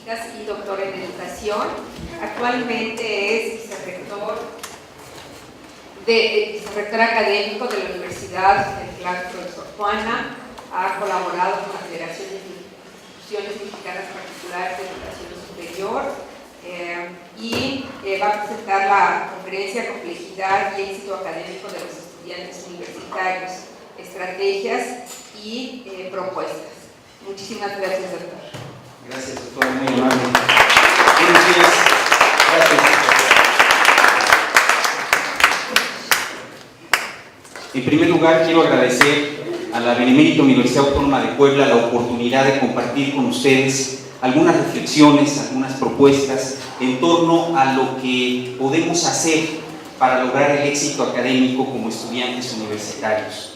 Científicas y doctor en Educación. Actualmente es vicerrector académico de la Universidad del Claustro de Sor Juana. Ha colaborado con la Federación de Instituciones Mexicanas Particulares de Educación Superior y va a presentar la conferencia Complejidad y Éxito Académico de los Estudiantes Universitarios, Estrategias y Propuestas. Muchísimas gracias, doctor. Gracias, doctora, muy amable. Buenos días. Gracias. En primer lugar, quiero agradecer a la Benemérita Universidad Autónoma de Puebla la oportunidad de compartir con ustedes algunas reflexiones, algunas propuestas en torno a lo que podemos hacer para lograr el éxito académico como estudiantes universitarios.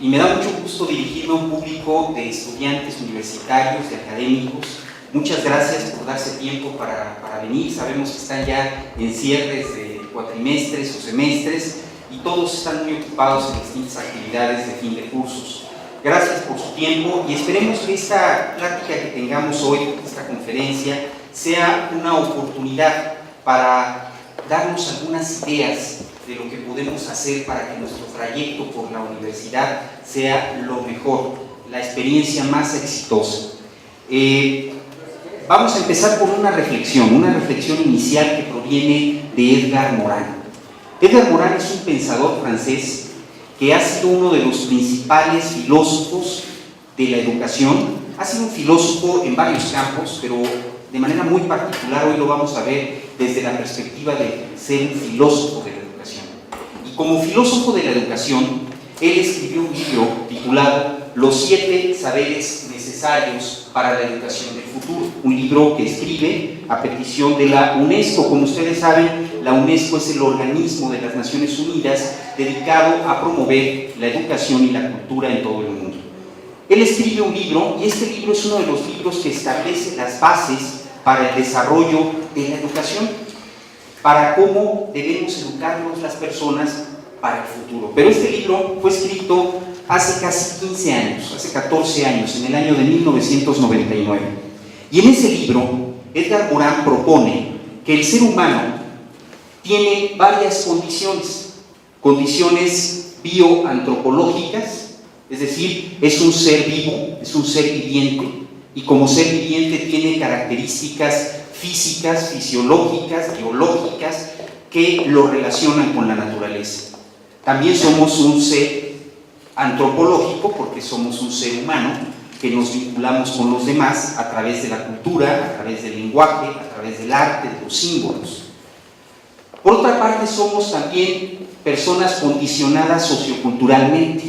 Y me da mucho gusto dirigirme a un público de estudiantes universitarios, de académicos. Muchas gracias por darse tiempo para venir. Sabemos que están ya en cierres de cuatrimestres o semestres y todos están muy ocupados en distintas actividades de fin de cursos. Gracias por su tiempo y esperemos que esta plática que tengamos hoy, esta conferencia, sea una oportunidad para darnos algunas ideas de lo que podemos hacer para que nuestro trayecto por la universidad sea lo mejor, la experiencia más exitosa. Vamos a empezar por una reflexión inicial que proviene de Edgar Morin. Edgar Morin es un pensador francés que ha sido uno de los principales filósofos de la educación. Ha sido un filósofo en varios campos, pero de manera muy particular hoy lo vamos a ver desde la perspectiva de ser un filósofo de la educación. Y como filósofo de la educación, él escribió un libro titulado Los 7 saberes necesarios para la educación del futuro, un libro que escribe a petición de la UNESCO. Como ustedes saben, la UNESCO es el organismo de las Naciones Unidas dedicado a promover la educación y la cultura en todo el mundo. Él escribe un libro y este libro es uno de los libros que establece las bases para el desarrollo de la educación, para cómo debemos educarnos las personas para el futuro. Pero este libro fue escrito hace casi 15 años, hace 14 años, en el año de 1999. Y en ese libro, Edgar Morin propone que el ser humano tiene varias condiciones bioantropológicas, es decir, es un ser vivo, es un ser viviente, y como ser viviente tiene características físicas, fisiológicas, biológicas, que lo relacionan con la naturaleza. También somos un ser antropológico, porque somos un ser humano que nos vinculamos con los demás a través de la cultura, a través del lenguaje, a través del arte, de los símbolos. Por otra parte, somos también personas condicionadas socioculturalmente.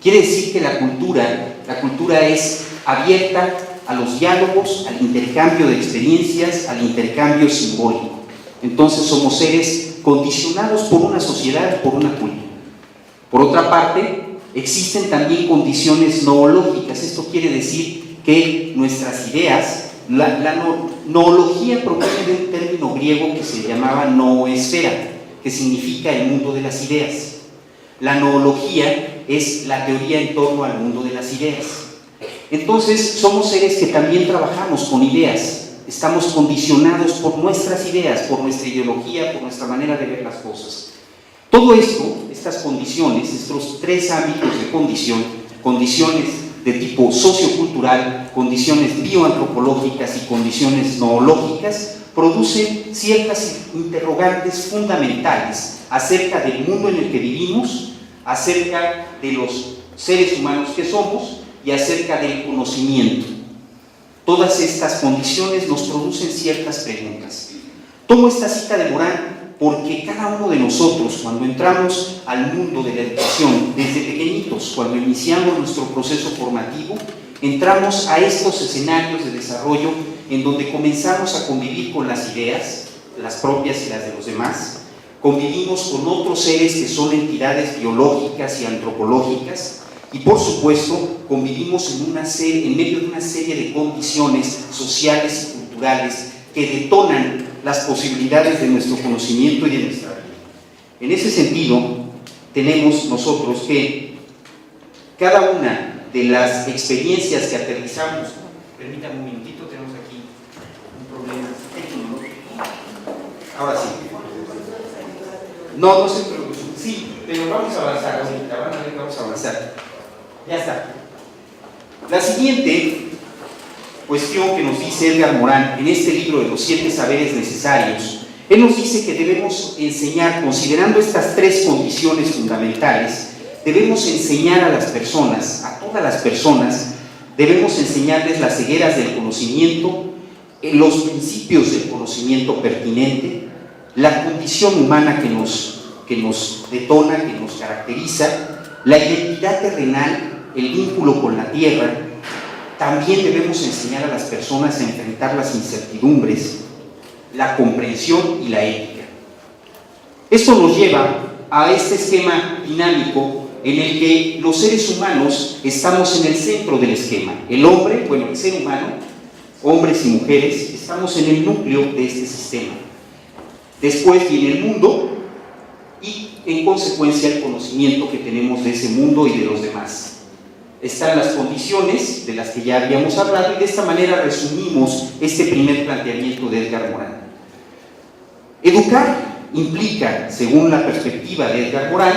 Quiere decir que la cultura es abierta a los diálogos, al intercambio de experiencias, al intercambio simbólico. Entonces somos seres condicionados por una sociedad, por una cultura. Por otra parte, existen también condiciones noológicas. Esto quiere decir que nuestras ideas, la noología proviene de un término griego que se llamaba noosfera, que significa el mundo de las ideas. La noología es la teoría en torno al mundo de las ideas. Entonces, somos seres que también trabajamos con ideas. Estamos condicionados por nuestras ideas, por nuestra ideología, por nuestra manera de ver las cosas. Todo esto, estas condiciones, estos 3 ámbitos de condiciones de tipo sociocultural, condiciones bioantropológicas y condiciones noológicas, producen ciertas interrogantes fundamentales acerca del mundo en el que vivimos, acerca de los seres humanos que somos y acerca del conocimiento. Todas estas condiciones nos producen ciertas preguntas. Tomo esta cita de Morin porque cada uno de nosotros, cuando entramos al mundo de la educación, desde pequeñitos, cuando iniciamos nuestro proceso formativo, entramos a estos escenarios de desarrollo en donde comenzamos a convivir con las ideas, las propias y las de los demás, convivimos con otros seres que son entidades biológicas y antropológicas, y por supuesto convivimos en medio de una serie de condiciones sociales y culturales que detonan las posibilidades de nuestro conocimiento y de nuestra vida. En ese sentido, tenemos nosotros que cada una de las experiencias que aterrizamos, permítanme un minutito, tenemos aquí un Ahora sí. No se preocupen. Sí, pero vamos a avanzar ahorita. Van a ver que vamos a avanzar. Ya está. La siguiente cuestión que nos dice Edgar Morin en este libro de los 7 saberes necesarios, él nos dice que debemos enseñar, considerando estas 3 condiciones fundamentales, debemos enseñar a las personas, a todas las personas, debemos enseñarles las cegueras del conocimiento, los principios del conocimiento pertinente, la condición humana que nos detona, que nos caracteriza, la identidad terrenal, el vínculo con la tierra. También debemos enseñar a las personas a enfrentar las incertidumbres, la comprensión y la ética. Esto nos lleva a este esquema dinámico en el que los seres humanos estamos en el centro del esquema. El hombre, bueno, el ser humano, hombres y mujeres, estamos en el núcleo de este sistema. Después viene el mundo y, en consecuencia, el conocimiento que tenemos de ese mundo y de los demás. Están las condiciones de las que ya habíamos hablado y de esta manera resumimos este primer planteamiento de Edgar Morin. Educar implica, según la perspectiva de Edgar Morin,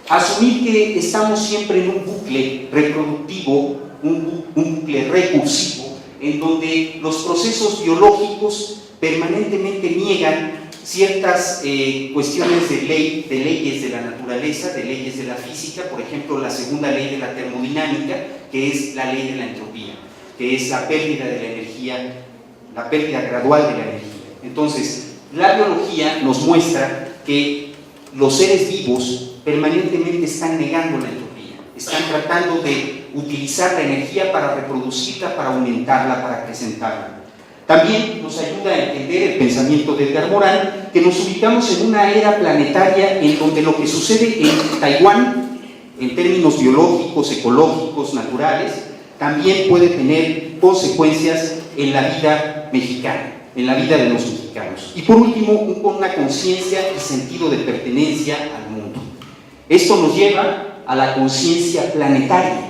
asumir que estamos siempre en un bucle reproductivo, un bucle recursivo, en donde los procesos biológicos permanentemente niegan ciertas cuestiones de leyes de la naturaleza, de leyes de la física, por ejemplo, la segunda ley de la termodinámica, que es la ley de la entropía, que es la pérdida de la energía, la pérdida gradual de la energía. Entonces, la biología nos muestra que los seres vivos permanentemente están negando la entropía, están tratando de utilizar la energía para reproducirla, para aumentarla, para acrecentarla. También nos ayuda a entender el pensamiento de Edgar Morin, que nos ubicamos en una era planetaria en donde lo que sucede en Taiwán, en términos biológicos, ecológicos, naturales, también puede tener consecuencias en la vida mexicana, en la vida de los mexicanos. Y por último, una conciencia y sentido de pertenencia al mundo. Esto nos lleva a la conciencia planetaria,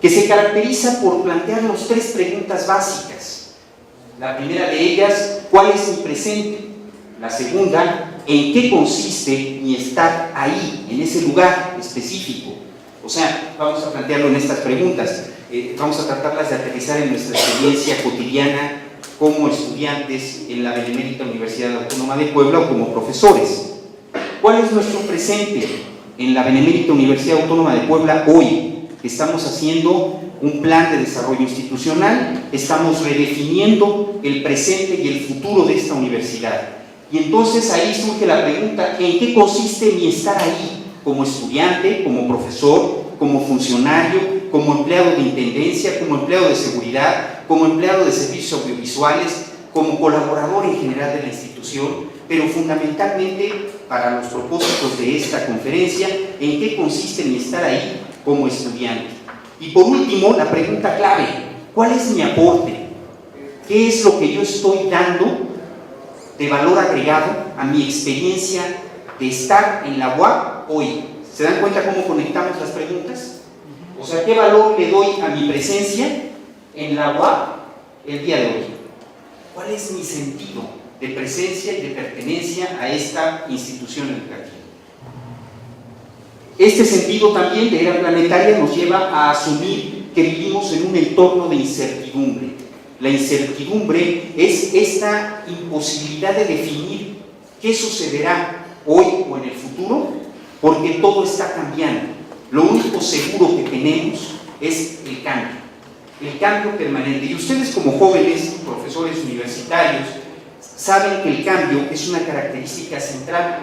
que se caracteriza por plantearnos 3 preguntas básicas. La primera de ellas, ¿cuál es mi presente? La segunda, ¿en qué consiste mi estar ahí, en ese lugar específico? O sea, vamos a plantearlo en estas preguntas, vamos a tratarlas de aterrizar en nuestra experiencia cotidiana como estudiantes en la Benemérita Universidad Autónoma de Puebla o como profesores. ¿Cuál es nuestro presente en la Benemérita Universidad Autónoma de Puebla hoy? Estamos haciendo un plan de desarrollo institucional, estamos redefiniendo el presente y el futuro de esta universidad. Y entonces ahí surge la pregunta, ¿en qué consiste mi estar ahí? Como estudiante, como profesor, como funcionario, como empleado de intendencia, como empleado de seguridad, como empleado de servicios audiovisuales, como colaborador en general de la institución, pero fundamentalmente para los propósitos de esta conferencia, ¿en qué consiste mi estar ahí como estudiante? Y por último, la pregunta clave, ¿cuál es mi aporte? ¿Qué es lo que yo estoy dando de valor agregado a mi experiencia de estar en la UAP hoy? ¿Se dan cuenta cómo conectamos las preguntas? O sea, ¿qué valor le doy a mi presencia en la UAP el día de hoy? ¿Cuál es mi sentido de presencia y de pertenencia a esta institución educativa? Este sentido también de era planetaria nos lleva a asumir que vivimos en un entorno de incertidumbre. La incertidumbre es esta imposibilidad de definir qué sucederá hoy o en el futuro, porque todo está cambiando. Lo único seguro que tenemos es el cambio permanente. Y ustedes como jóvenes, profesores universitarios, saben que el cambio es una característica central.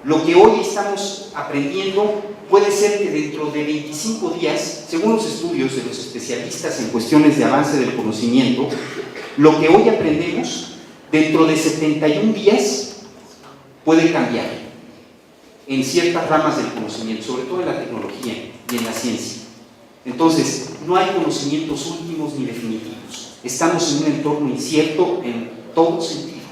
Lo que hoy estamos aprendiendo puede ser que dentro de 25 días, según los estudios de los especialistas en cuestiones de avance del conocimiento, lo que hoy aprendemos, dentro de 71 días, puede cambiar en ciertas ramas del conocimiento, sobre todo en la tecnología y en la ciencia. Entonces, no hay conocimientos últimos ni definitivos. Estamos en un entorno incierto en todo sentido.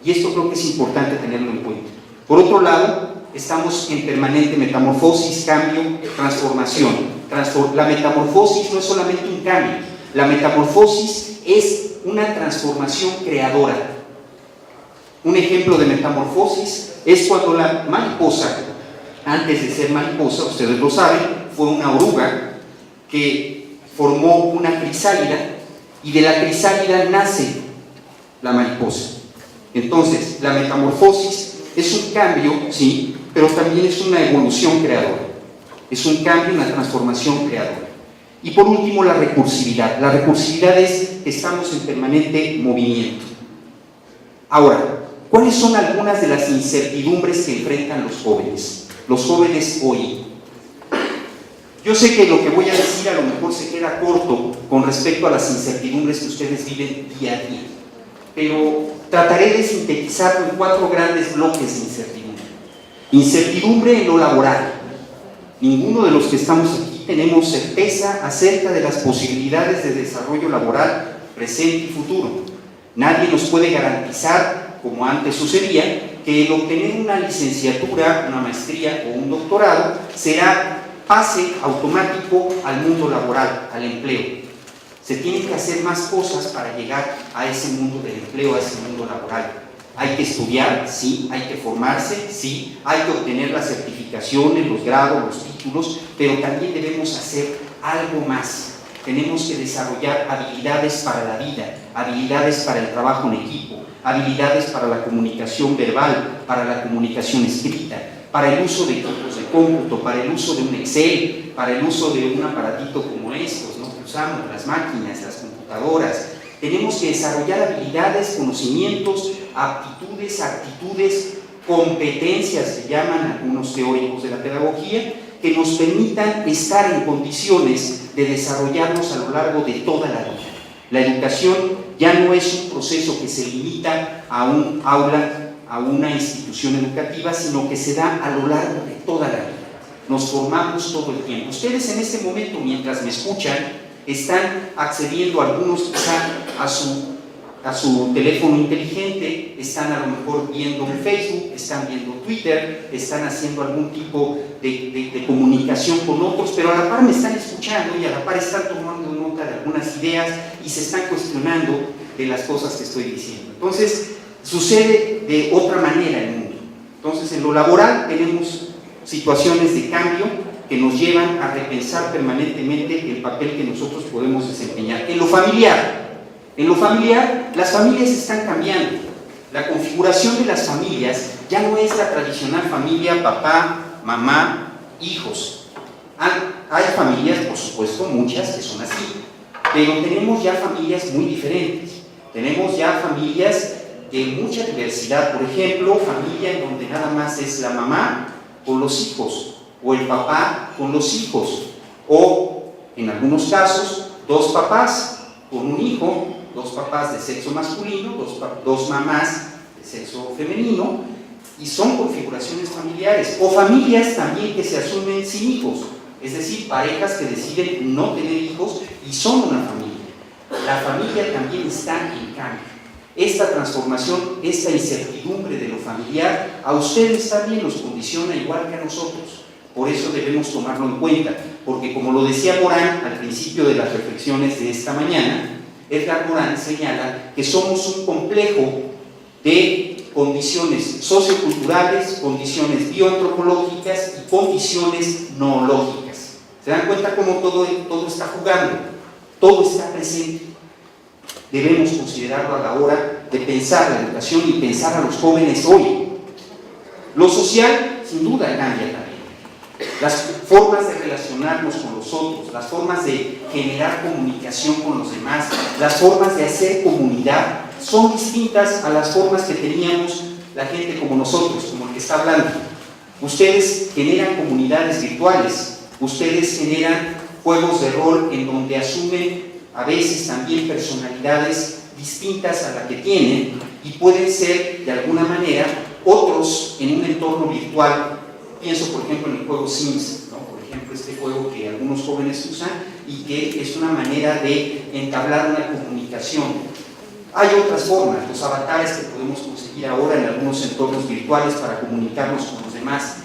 Y esto creo que es importante tenerlo en cuenta. Por otro lado, estamos en permanente metamorfosis, cambio, transformación. La metamorfosis no es solamente un cambio, la metamorfosis es una transformación creadora. Un ejemplo de metamorfosis es cuando la mariposa, antes de ser mariposa, ustedes lo saben, fue una oruga que formó una crisálida y de la crisálida nace la mariposa. Entonces, la metamorfosis es un cambio, sí, pero también es una evolución creadora. Es un cambio, una transformación creadora. Y por último, la recursividad. La recursividad es que estamos en permanente movimiento. Ahora, ¿cuáles son algunas de las incertidumbres que enfrentan los jóvenes hoy? Yo sé que lo que voy a decir a lo mejor se queda corto con respecto a las incertidumbres que ustedes viven día a día, pero trataré de sintetizarlo en 4 grandes bloques de incertidumbre. Incertidumbre en lo laboral. Ninguno de los que estamos aquí tenemos certeza acerca de las posibilidades de desarrollo laboral presente y futuro. Nadie nos puede garantizar, como antes sucedía, que el obtener una licenciatura, una maestría o un doctorado será pase automático al mundo laboral, al empleo. Se tienen que hacer más cosas para llegar a ese mundo del empleo, a ese mundo laboral. Hay que estudiar, sí, hay que formarse, sí, hay que obtener las certificaciones, los grados, los títulos, pero también debemos hacer algo más. Tenemos que desarrollar habilidades para la vida, habilidades para el trabajo en equipo, habilidades para la comunicación verbal, para la comunicación escrita, para el uso de equipos de cómputo, para el uso de un Excel, para el uso de un aparatito como estos, ¿no?, que usamos, las máquinas, las computadoras. Tenemos que desarrollar habilidades, conocimientos, aptitudes, actitudes, competencias, se llaman algunos teóricos de la pedagogía, que nos permitan estar en condiciones de desarrollarnos a lo largo de toda la vida. La educación ya no es un proceso que se limita a un aula, a una institución educativa, sino que se da a lo largo de toda la vida. Nos formamos todo el tiempo. Ustedes en este momento, mientras me escuchan, están accediendo algunos quizá a su teléfono inteligente, están a lo mejor viendo un Facebook, están viendo Twitter, están haciendo algún tipo de comunicación con otros, pero a la par me están escuchando y a la par están tomando nota de algunas ideas y se están cuestionando de las cosas que estoy diciendo. Entonces, sucede de otra manera en el mundo. Entonces, en lo laboral tenemos situaciones de cambio que nos llevan a repensar permanentemente el papel que nosotros podemos desempeñar. En lo familiar, las familias están cambiando. La configuración de las familias ya no es la tradicional familia papá, mamá, hijos. Hay familias, por supuesto, muchas que son así, pero tenemos ya familias muy diferentes. Tenemos ya familias de mucha diversidad, por ejemplo, familia en donde nada más es la mamá con los hijos, o el papá con los hijos, o en algunos casos, 2 papás con un hijo, 2 papás de sexo masculino, 2 mamás de sexo femenino, y son configuraciones familiares, o familias también que se asumen sin hijos, es decir, parejas que deciden no tener hijos y son una familia. La familia también está en cambio. Esta transformación, esta incertidumbre de lo familiar, a ustedes también los condiciona igual que a nosotros. Por eso debemos tomarlo en cuenta, porque como lo decía Morán al principio de las reflexiones de esta mañana, Edgar Morán señala que somos un complejo de condiciones socioculturales, condiciones bioantropológicas y condiciones noológicas. ¿Se dan cuenta cómo todo está jugando? Todo está presente. Debemos considerarlo a la hora de pensar la educación y pensar a los jóvenes hoy. Lo social, sin duda, cambia también. Las formas de relacionarnos con los otros, las formas de generar comunicación con los demás, las formas de hacer comunidad, son distintas a las formas que teníamos la gente como nosotros, como el que está hablando. Ustedes generan comunidades virtuales, ustedes generan juegos de rol en donde asumen a veces también personalidades distintas a la que tienen y pueden ser de alguna manera otros en un entorno virtual. Pienso por ejemplo en el juego Sims, ¿no? Por ejemplo este juego que algunos jóvenes usan y que es una manera de entablar una comunicación. Hay otras formas, los avatares que podemos conseguir ahora en algunos entornos virtuales para comunicarnos con los demás.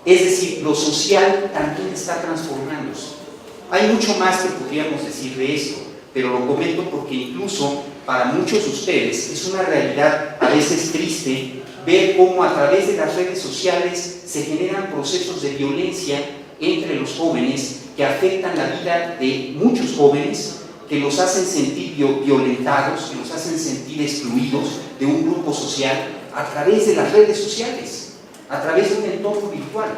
Es decir, lo social también está transformándose. Hay mucho más que podríamos decir de esto, pero lo comento porque incluso para muchos de ustedes es una realidad a veces triste ver cómo a través de las redes sociales se generan procesos de violencia entre los jóvenes que afectan la vida de muchos jóvenes, que los hacen sentir violentados, que los hacen sentir excluidos de un grupo social a través de las redes sociales, a través de un entorno virtual.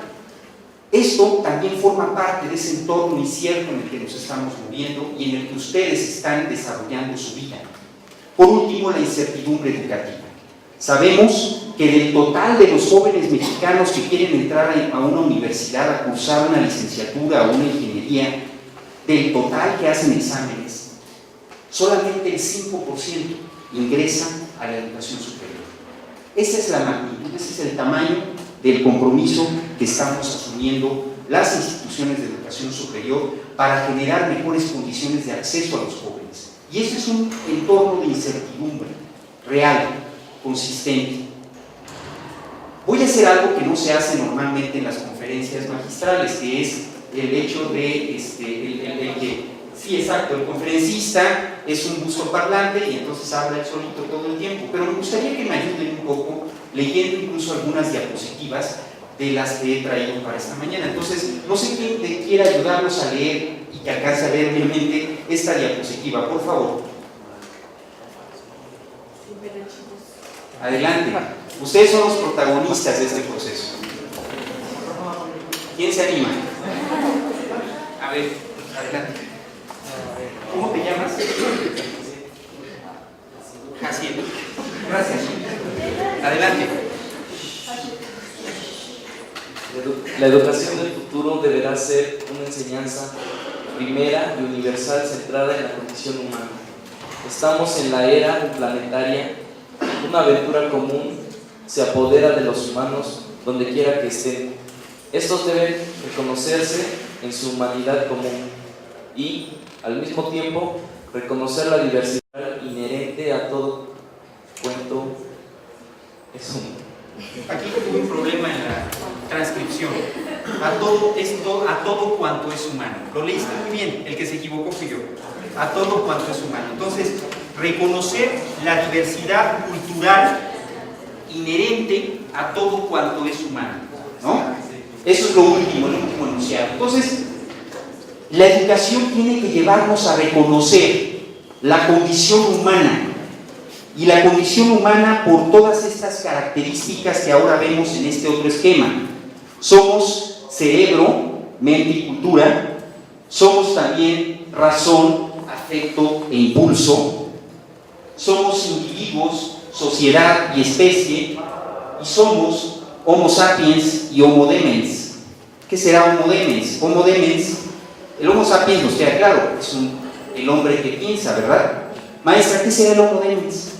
Esto también forma parte de ese entorno incierto en el que nos estamos moviendo y en el que ustedes están desarrollando su vida. Por último, la incertidumbre educativa. Sabemos que del total de los jóvenes mexicanos que quieren entrar a una universidad a cursar una licenciatura o una ingeniería, del total que hacen exámenes, solamente el 5% ingresa a la educación superior. Esa es la magnitud, ese es el tamaño del compromiso que estamos asumiendo las instituciones de educación superior para generar mejores condiciones de acceso a los jóvenes. Y ese es un entorno de incertidumbre real, consistente. Voy a hacer algo que no se hace normalmente en las conferencias magistrales, que es el hecho de sí, exacto, el conferencista es un bustoparlante y entonces habla él solito todo el tiempo, pero me gustaría que me ayuden un poco leyendo incluso algunas diapositivas de las que he traído para esta mañana. Entonces, no sé quién quiera ayudarnos a leer y que alcance a ver obviamente esta diapositiva, por favor. Adelante. Ustedes son los protagonistas de este proceso. ¿Quién se anima? A ver, adelante. ¿Cómo te llamas? Jaciel. Gracias. Adelante. La educación del futuro deberá ser una enseñanza primera y universal centrada en la condición humana. Estamos en la era planetaria. Una aventura común se apodera de los humanos donde quiera que estén. Estos deben reconocerse en su humanidad común y, al mismo tiempo, reconocer la diversidad inherente a todo cuento es humano. Aquí tuve un problema en la transcripción. A todo cuanto es humano. Lo leíste muy bien, el que se equivocó fui yo. A todo cuanto es humano. Entonces, reconocer la diversidad cultural inherente a todo cuanto es humano, ¿no? Eso es lo último, el último enunciado. Entonces, la educación tiene que llevarnos a reconocer la condición humana, y la condición humana por todas estas características que ahora vemos en este otro esquema. Somos cerebro, mente y cultura, somos también razón, afecto e impulso, somos individuos, sociedad y especie, y somos Homo sapiens y Homo demens. ¿Qué será Homo demens? Homo demens, el Homo sapiens nos queda claro, es el hombre que piensa, ¿verdad? Maestra, ¿qué será el Homo demens?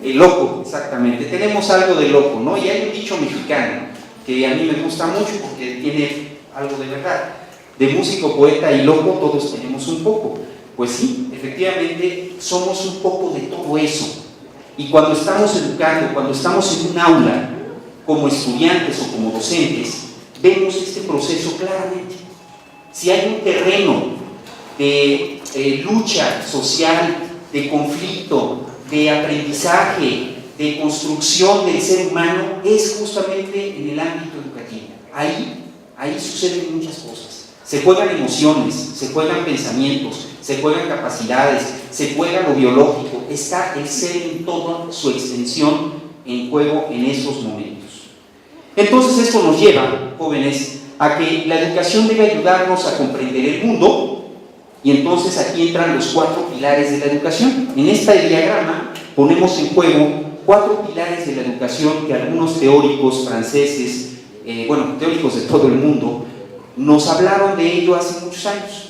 El loco, exactamente. Tenemos algo de loco, ¿no? Y hay un dicho mexicano que a mí me gusta mucho porque tiene algo de verdad. De músico, poeta y loco todos tenemos un poco. Pues sí, efectivamente somos un poco de todo eso. Y cuando estamos educando, cuando estamos en un aula, como estudiantes o como docentes, vemos este proceso claramente. Si hay un terreno de lucha social, de conflicto, de aprendizaje, de construcción del ser humano, es justamente en el ámbito educativo. Ahí suceden muchas cosas. Se juegan emociones, se juegan pensamientos, se juegan capacidades, se juega lo biológico. Está el ser en toda su extensión en juego en esos momentos. Entonces esto nos lleva, jóvenes, a que la educación debe ayudarnos a comprender el mundo. Y entonces aquí entran los 4 pilares de la educación. En este diagrama ponemos en juego 4 pilares de la educación que algunos teóricos franceses, teóricos de todo el mundo, nos hablaron de ello hace muchos años.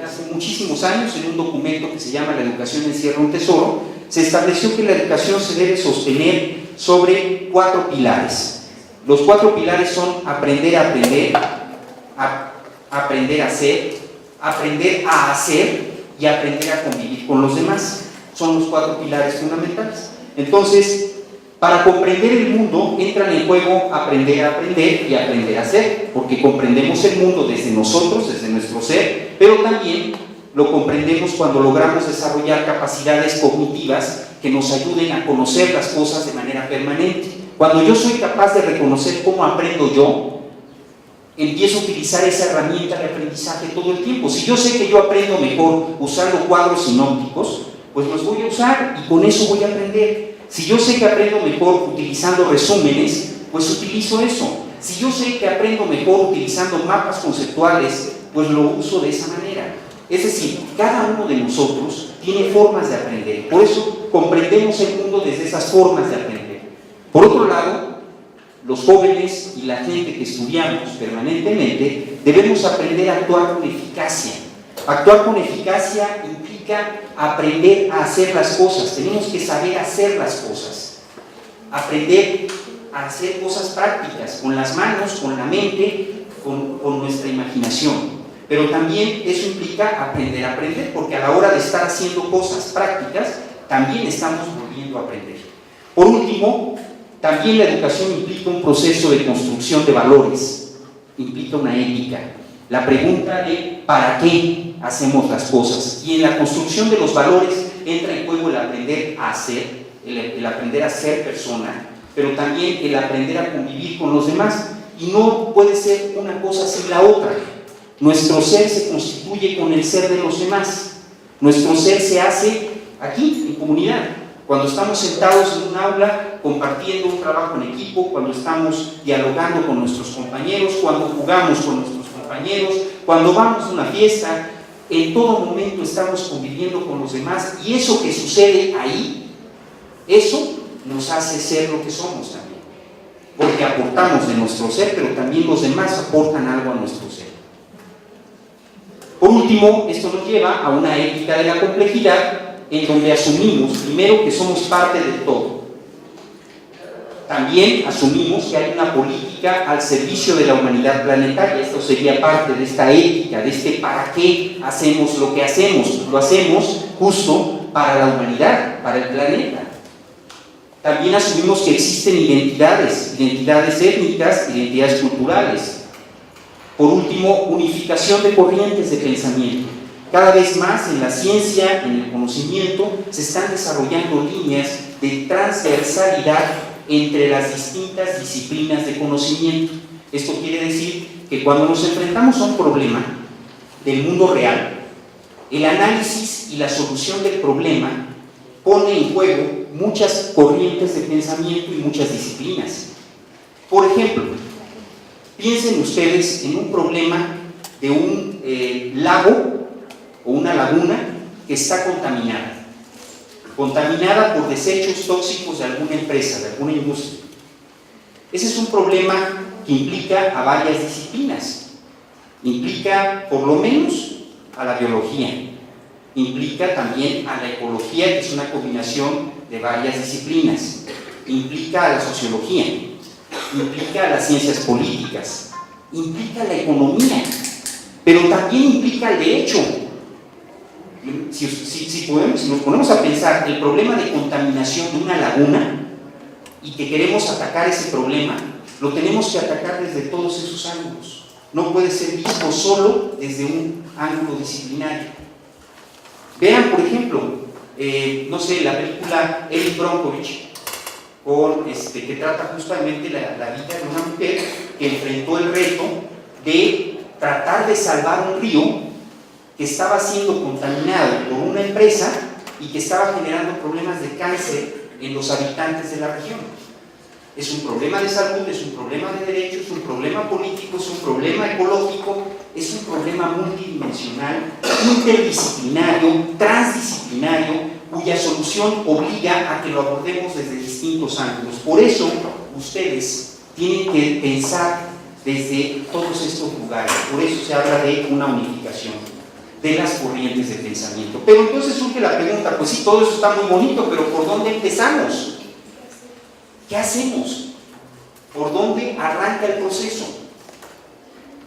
Hace muchísimos años, en un documento que se llama La educación encierra un tesoro, se estableció que la educación se debe sostener sobre 4 pilares. Los 4 pilares son aprender a aprender, aprender a ser, aprender a hacer y aprender a convivir con los demás. Son los 4 pilares fundamentales. Entonces, para comprender el mundo entran en juego aprender a aprender y aprender a ser, porque comprendemos el mundo desde nosotros, desde nuestro ser, pero también lo comprendemos cuando logramos desarrollar capacidades cognitivas que nos ayuden a conocer las cosas de manera permanente. Cuando yo soy capaz de reconocer cómo aprendo yo, empiezo a utilizar esa herramienta de aprendizaje todo el tiempo. Si yo sé que yo aprendo mejor usando cuadros sinópticos, pues los voy a usar y con eso voy a aprender. Si yo sé que aprendo mejor utilizando resúmenes, pues utilizo eso. Si yo sé que aprendo mejor utilizando mapas conceptuales, pues lo uso de esa manera. Es decir, cada uno de nosotros tiene formas de aprender. Por eso comprendemos el mundo desde esas formas de aprender. Por otro lado, los jóvenes y la gente que estudiamos permanentemente debemos aprender a actuar con eficacia. Actuar con eficacia implica aprender a hacer las cosas. Tenemos que saber hacer las cosas. Aprender a hacer cosas prácticas, con las manos, con la mente, con nuestra imaginación. Pero también eso implica aprender a aprender, porque a la hora de estar haciendo cosas prácticas, también estamos volviendo a aprender. Por último, también la educación implica un proceso de construcción de valores, implica una ética. La pregunta de ¿para qué hacemos las cosas? Y en la construcción de los valores entra en juego el aprender a hacer, el aprender a ser persona, pero también el aprender a convivir con los demás. Y no puede ser una cosa sin la otra. Nuestro ser se constituye con el ser de los demás. Nuestro ser se hace aquí, en comunidad. Cuando estamos sentados en un aula, compartiendo un trabajo en equipo, cuando estamos dialogando con nuestros compañeros, cuando jugamos con nuestros compañeros, cuando vamos a una fiesta, en todo momento estamos conviviendo con los demás, y eso que sucede ahí, eso nos hace ser lo que somos también. Porque aportamos de nuestro ser, pero también los demás aportan algo a nuestro ser. Por último, esto nos lleva a una ética de la complejidad, en donde asumimos, primero, que somos parte del todo. También asumimos que hay una política al servicio de la humanidad planetaria. Esto sería parte de esta ética, de este para qué hacemos lo que hacemos. Lo hacemos justo para la humanidad, para el planeta. También asumimos que existen identidades étnicas, identidades culturales. Por último, unificación de corrientes de pensamiento. Cada vez más en la ciencia, en el conocimiento, se están desarrollando líneas de transversalidad entre las distintas disciplinas de conocimiento. Esto quiere decir que cuando nos enfrentamos a un problema del mundo real, el análisis y la solución del problema pone en juego muchas corrientes de pensamiento y muchas disciplinas. Por ejemplo, piensen ustedes en un problema de un lago o una laguna que está contaminada por desechos tóxicos de alguna empresa, de alguna industria. Ese es un problema que implica a varias disciplinas. Implica por lo menos a la biología, implica también a la ecología, que es una combinación de varias disciplinas, implica a la sociología, implica a las ciencias políticas, implica a la economía, pero también implica al derecho. Si nos ponemos a pensar el problema de contaminación de una laguna y que queremos atacar ese problema, lo tenemos que atacar desde todos esos ángulos. No puede ser visto solo desde un ángulo disciplinario. Vean, por ejemplo, no sé, la película Erin Brockovich, que trata justamente la vida de una mujer que enfrentó el reto de tratar de salvar un río que estaba siendo contaminado por una empresa y que estaba generando problemas de cáncer en los habitantes de la región. Es un problema de salud, es un problema de derechos, es un problema político, es un problema ecológico, es un problema multidimensional, interdisciplinario, transdisciplinario, cuya solución obliga a que lo abordemos desde distintos ángulos. Por eso, ustedes tienen que pensar desde todos estos lugares. Por eso se habla de una unificación de las corrientes de pensamiento. Pero entonces surge la pregunta, pues sí, todo eso está muy bonito, pero ¿por dónde empezamos? ¿Qué hacemos? ¿Por dónde arranca el proceso?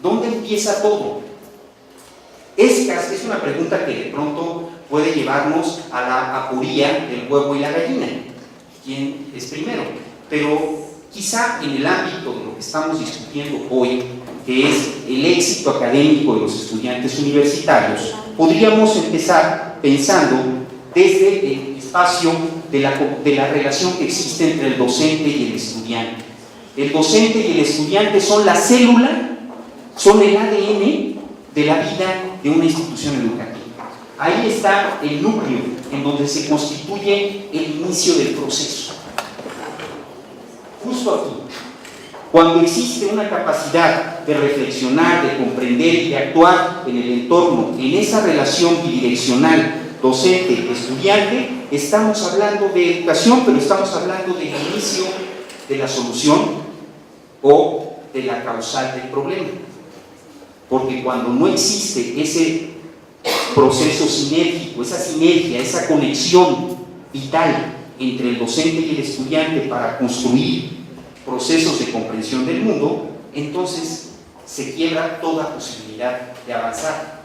¿Dónde empieza todo? Es una pregunta que de pronto puede llevarnos a la aporía del huevo y la gallina. ¿Quién es primero? Pero quizá en el ámbito de lo que estamos discutiendo hoy, que es el éxito académico de los estudiantes universitarios, podríamos empezar pensando desde el espacio de la relación que existe entre el docente y el estudiante. El docente y el estudiante son la célula, son el ADN de la vida de una institución educativa. Ahí está el núcleo en donde se constituye el inicio del proceso. Justo aquí, cuando existe una capacidad de reflexionar, de comprender y de actuar en el entorno, en esa relación bidireccional docente-estudiante, estamos hablando de educación, pero estamos hablando del inicio de la solución o de la causal del problema. Porque cuando no existe ese proceso sinérgico, esa sinergia, esa conexión vital entre el docente y el estudiante para construir procesos de comprensión del mundo, entonces se quiebra toda posibilidad de avanzar.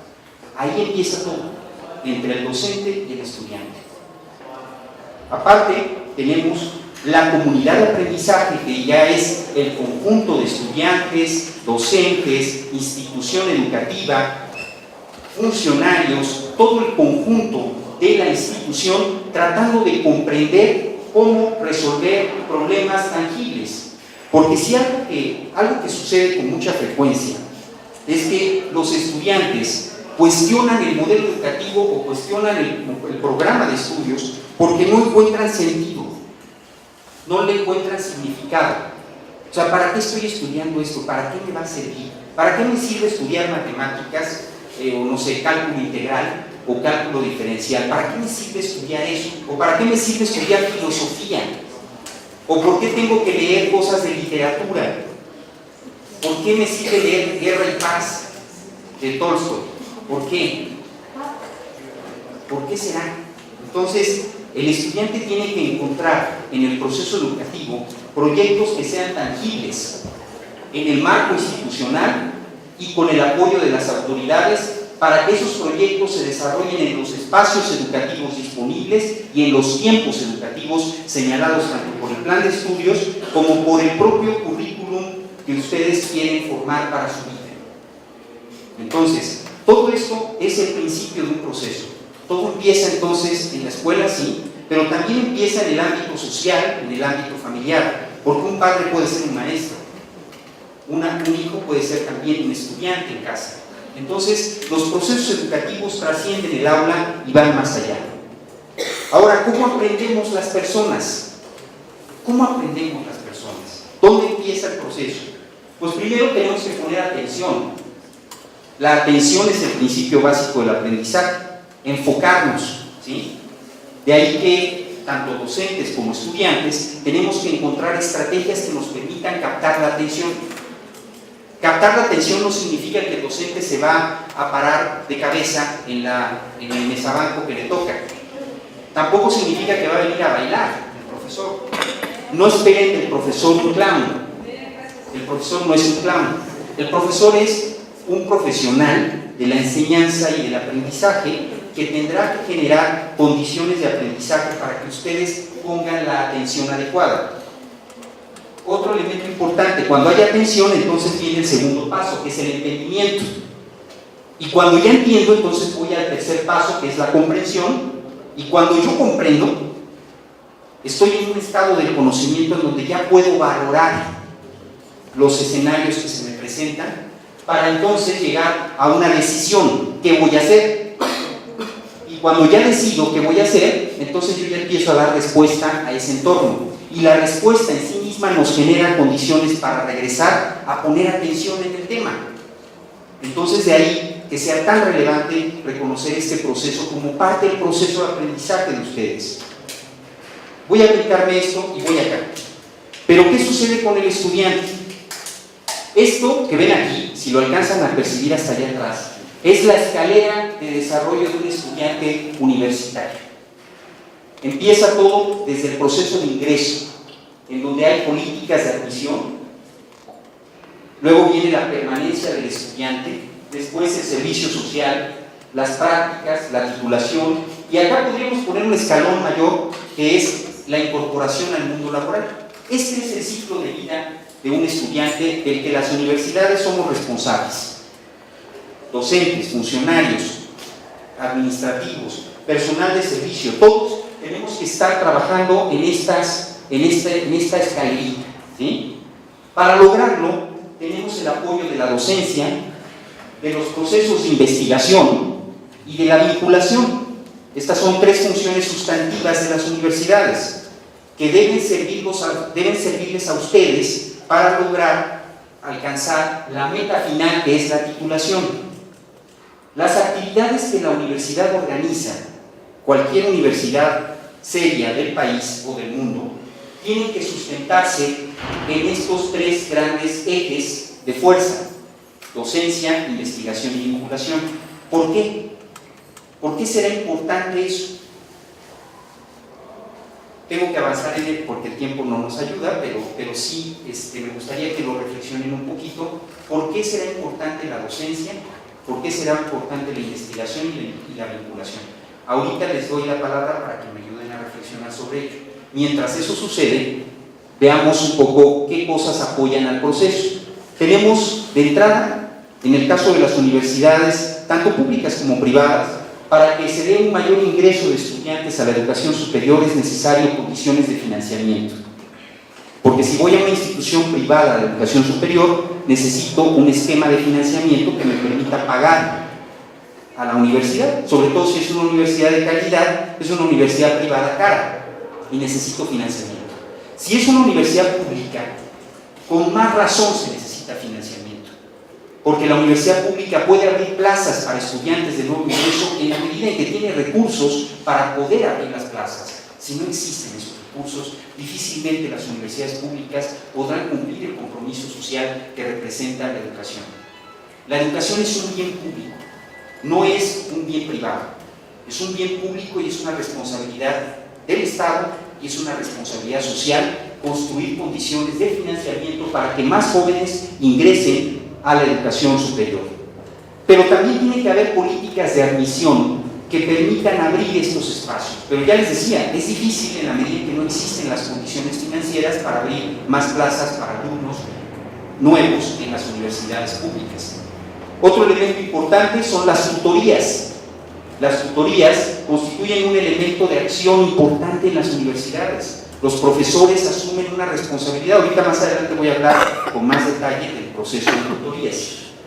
Ahí empieza todo, entre el docente y el estudiante. Aparte, tenemos la comunidad de aprendizaje, que ya es el conjunto de estudiantes, docentes, institución educativa, funcionarios, todo el conjunto de la institución tratando de comprender cómo resolver problemas tangibles. Porque si algo que sucede con mucha frecuencia es que los estudiantes cuestionan el modelo educativo o cuestionan el programa de estudios porque no encuentran sentido, no le encuentran significado. O sea, ¿para qué estoy estudiando esto? ¿Para qué me va a servir? ¿Para qué me sirve estudiar matemáticas, o no sé, cálculo integral o cálculo diferencial? ¿Para qué me sirve estudiar eso? ¿O para qué me sirve estudiar filosofía? ¿O por qué tengo que leer cosas de literatura? ¿Por qué me sirve leer Guerra y Paz de Tolstoy? ¿Por qué? ¿Por qué será? Entonces, el estudiante tiene que encontrar en el proceso educativo proyectos que sean tangibles en el marco institucional y con el apoyo de las autoridades para que esos proyectos se desarrollen en los espacios educativos disponibles y en los tiempos educativos señalados tanto por el plan de estudios como por el propio currículum que ustedes quieren formar para su vida. Entonces, todo esto es el principio de un proceso. Todo empieza entonces en la escuela, sí, pero también empieza en el ámbito social, en el ámbito familiar, porque un padre puede ser un maestro, un hijo puede ser también un estudiante en casa. Entonces, los procesos educativos trascienden el aula y van más allá. Ahora, ¿cómo aprendemos las personas? ¿Cómo aprendemos las personas? ¿Dónde empieza el proceso? Pues primero tenemos que poner atención. La atención es el principio básico del aprendizaje. Enfocarnos, ¿sí? De ahí que tanto docentes como estudiantes tenemos que encontrar estrategias que nos permitan captar la atención. Captar la atención no significa que el docente se va a parar de cabeza en el mesabanco que le toca. Tampoco significa que va a venir a bailar el profesor. No esperen del profesor un clown. El profesor no es un clown. El profesor es un profesional de la enseñanza y del aprendizaje que tendrá que generar condiciones de aprendizaje para que ustedes pongan la atención adecuada. Otro elemento importante, cuando hay atención, entonces viene el segundo paso, que es el entendimiento. Y cuando ya entiendo, entonces voy al tercer paso, que es la comprensión. Y cuando yo comprendo, estoy en un estado de conocimiento en donde ya puedo valorar los escenarios que se me presentan para entonces llegar a una decisión. ¿Qué voy a hacer? Y cuando ya decido qué voy a hacer, entonces yo ya empiezo a dar respuesta a ese entorno. Y la respuesta en sí misma nos genera condiciones para regresar a poner atención en el tema. Entonces, de ahí que sea tan relevante reconocer este proceso como parte del proceso de aprendizaje de ustedes. Voy a aplicarme esto y voy acá. Pero, ¿qué sucede con el estudiante? Esto que ven aquí, si lo alcanzan a percibir hasta allá atrás, es la escalera de desarrollo de un estudiante universitario. Empieza todo desde el proceso de ingreso, en donde hay políticas de admisión, luego viene la permanencia del estudiante, después el servicio social, las prácticas, la titulación, y acá podríamos poner un escalón mayor que es la incorporación al mundo laboral. Este es el ciclo de vida de un estudiante del que las universidades somos responsables. Docentes, funcionarios, administrativos, personal de servicio, todos tenemos que estar trabajando en esta escalerita, ¿sí? Para lograrlo, tenemos el apoyo de la docencia, de los procesos de investigación y de la vinculación. Estas son tres funciones sustantivas de las universidades que deben servirles a ustedes para lograr alcanzar la meta final, que es la titulación. Las actividades que la universidad organiza, cualquier universidad seria del país o del mundo, tienen que sustentarse en estos tres grandes ejes de fuerza: docencia, investigación y vinculación. ¿Por qué? ¿Por qué será importante eso? Tengo que avanzar en él porque el tiempo no nos ayuda, pero sí me gustaría que lo reflexionen un poquito. ¿Por qué será importante la docencia? ¿Por qué será importante la investigación y la vinculación? Ahorita les doy la palabra para que me ayuden a reflexionar sobre ello. Mientras eso sucede, veamos un poco qué cosas apoyan al proceso. Tenemos de entrada, en el caso de las universidades, tanto públicas como privadas, para que se dé un mayor ingreso de estudiantes a la educación superior es necesario condiciones de financiamiento. Porque si voy a una institución privada de educación superior, necesito un esquema de financiamiento que me permita pagar a la universidad, sobre todo si es una universidad de calidad, es una universidad privada cara y necesito financiamiento. Si es una universidad pública, con más razón se necesita financiamiento, porque la universidad pública puede abrir plazas para estudiantes de nuevo ingreso en la medida en que tiene recursos para poder abrir las plazas. Si no existen esos recursos, difícilmente las universidades públicas podrán cumplir el compromiso social que representa la educación. La educación es un bien público, no es un bien privado, es un bien público y es una responsabilidad del Estado y es una responsabilidad social construir condiciones de financiamiento para que más jóvenes ingresen a la educación superior. Pero también tiene que haber políticas de admisión que permitan abrir estos espacios. Pero ya les decía, es difícil en la medida en que no existen las condiciones financieras para abrir más plazas para alumnos nuevos en las universidades públicas. Otro elemento importante son las tutorías. Las tutorías constituyen un elemento de acción importante en las universidades. Los profesores asumen una responsabilidad. Ahorita más adelante voy a hablar con más detalle del proceso de tutorías.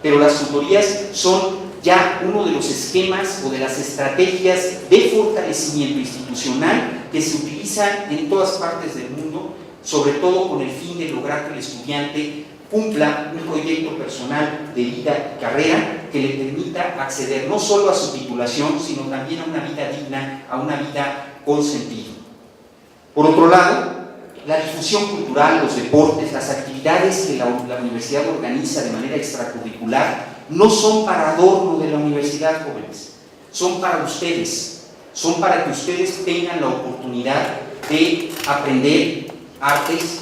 Pero las tutorías son ya uno de los esquemas o de las estrategias de fortalecimiento institucional que se utilizan en todas partes del mundo, sobre todo con el fin de lograr que el estudiante cumpla un proyecto personal de vida y carrera que le permita acceder no solo a su titulación, sino también a una vida digna, a una vida con sentido. Por otro lado, la difusión cultural, los deportes, las actividades que la universidad organiza de manera extracurricular no son para adorno de la universidad, jóvenes, son para ustedes, son para que ustedes tengan la oportunidad de aprender artes,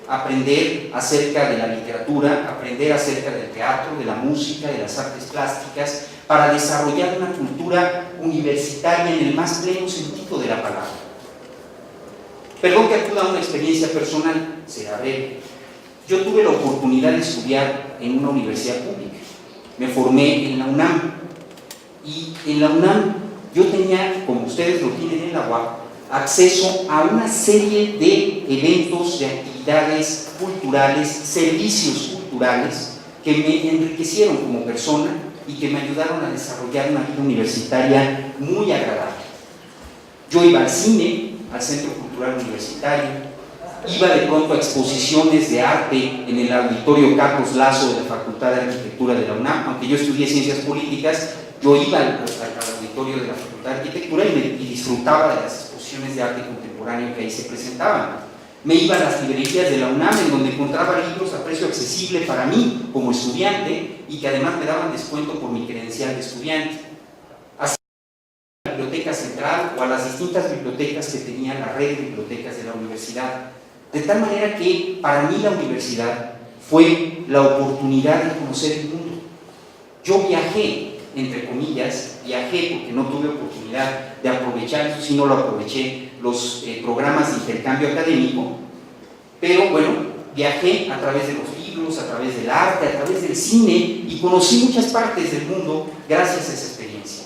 aprender acerca de la literatura, aprender acerca del teatro, de la música, de las artes plásticas, para desarrollar una cultura universitaria en el más pleno sentido de la palabra. Perdón que acuda a una experiencia personal, será breve. Yo tuve la oportunidad de estudiar en una universidad pública. Me formé en la UNAM. Y en la UNAM yo tenía, como ustedes lo tienen en la UAP, acceso a una serie de eventos, de actividades culturales, servicios culturales que me enriquecieron como persona y que me ayudaron a desarrollar una vida universitaria muy agradable. Yo iba al cine, al Centro Cultural Universitario, iba de pronto a exposiciones de arte en el Auditorio Carlos Lazo de la Facultad de Arquitectura de la UNAM. Aunque yo estudié Ciencias Políticas, yo iba al auditorio de la Facultad de Arquitectura y disfrutaba de las exposiciones de arte contemporáneo que ahí se presentaban. Me iba a las librerías de la UNAM, en donde encontraba libros a precio accesible para mí como estudiante y que además me daban descuento por mi credencial de estudiante. Así a la Biblioteca Central o a las distintas bibliotecas que tenía la red de bibliotecas de la universidad. De tal manera que para mí la universidad fue la oportunidad de conocer el mundo. Yo viajé, entre comillas, viajé porque no tuve oportunidad de aprovechar, eso sí no lo aproveché, los programas de intercambio académico, pero bueno, viajé a través de los libros, a través del arte, a través del cine y conocí muchas partes del mundo gracias a esa experiencia.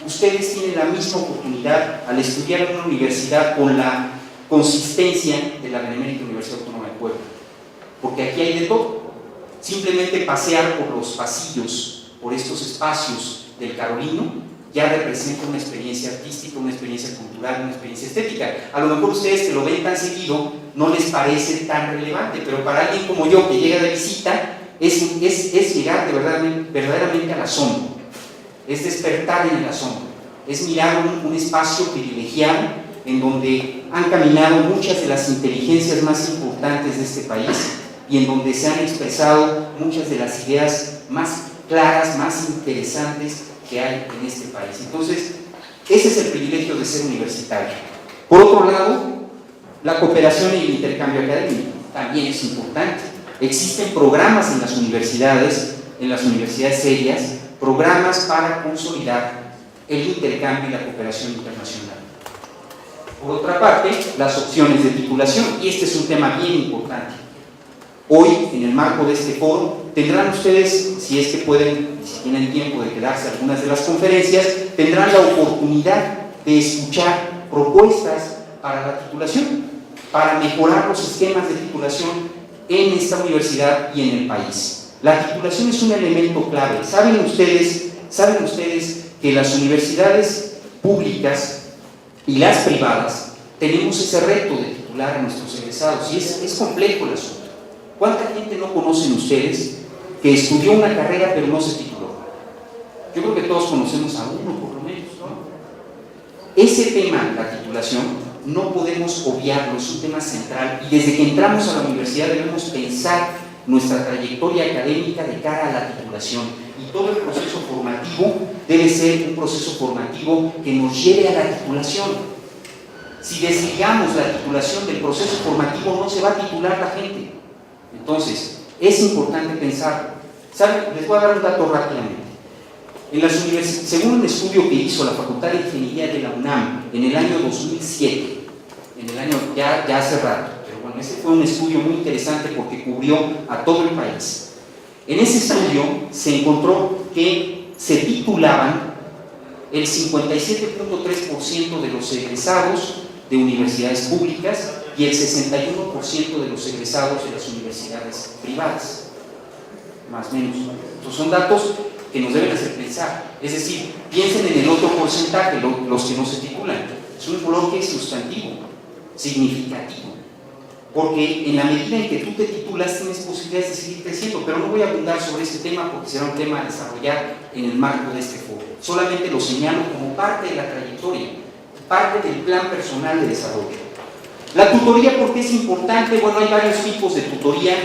ustedes tienen la misma oportunidad al estudiar en una universidad con la consistencia de la Benemérita Universidad Autónoma de Puebla, porque aquí hay de todo. Simplemente pasear por los pasillos, por estos espacios del Carolino, ya representa una experiencia artística, una experiencia cultural, una experiencia estética. A lo mejor ustedes que lo ven tan seguido no les parece tan relevante, pero para alguien como yo que llega de visita es llegar verdaderamente al asombro, es despertar en el asombro, es mirar un espacio privilegiado en donde han caminado muchas de las inteligencias más importantes de este país y en donde se han expresado muchas de las ideas más claras, más interesantes que hay en este país. Entonces, ese es el privilegio de ser universitario. Por otro lado, la cooperación y el intercambio académico también es importante. Existen programas en las universidades serias, programas para consolidar el intercambio y la cooperación internacional. Por otra parte, las opciones de titulación, y este es un tema bien importante. Hoy, en el marco de este foro, tendrán ustedes, si es que pueden, si tienen tiempo de quedarse a algunas de las conferencias, tendrán la oportunidad de escuchar propuestas para la titulación, para mejorar los sistemas de titulación en esta universidad y en el país. La titulación es un elemento clave. ¿Saben ustedes que las universidades públicas y las privadas tenemos ese reto de titular a nuestros egresados? Y es complejo el asunto. ¿Cuánta gente no conocen ustedes que estudió una carrera pero no se tituló? Yo creo que todos conocemos a uno por lo menos, ¿no? Ese tema, la titulación, no podemos obviarlo, es un tema central, y desde que entramos a la universidad debemos pensar nuestra trayectoria académica de cara a la titulación, y todo el proceso formativo debe ser un proceso formativo que nos lleve a la titulación. Si desligamos la titulación del proceso formativo, no se va a titular la gente. Entonces, es importante pensarlo. ¿Saben? Les voy a dar un dato rápidamente. Según un estudio que hizo la Facultad de Ingeniería de la UNAM en el año 2007, ya hace rato, pero bueno, ese fue un estudio muy interesante porque cubrió a todo el país. En ese estudio se encontró que se titulaban el 57.3% de los egresados de universidades públicas y el 61% de los egresados de las universidades privadas, más o menos. Estos son datos que nos deben hacer pensar. Es decir, piensen en el otro porcentaje, los que no se titulan. Es un bloque sustantivo, significativo, porque en la medida en que tú te titulas tienes posibilidades de seguir creciendo, pero no voy a abundar sobre este tema porque será un tema a desarrollar en el marco de este foro. Solamente lo señalo como parte de la trayectoria, parte del plan personal de desarrollo. La tutoría, ¿por qué es importante? Bueno, hay varios tipos de tutoría.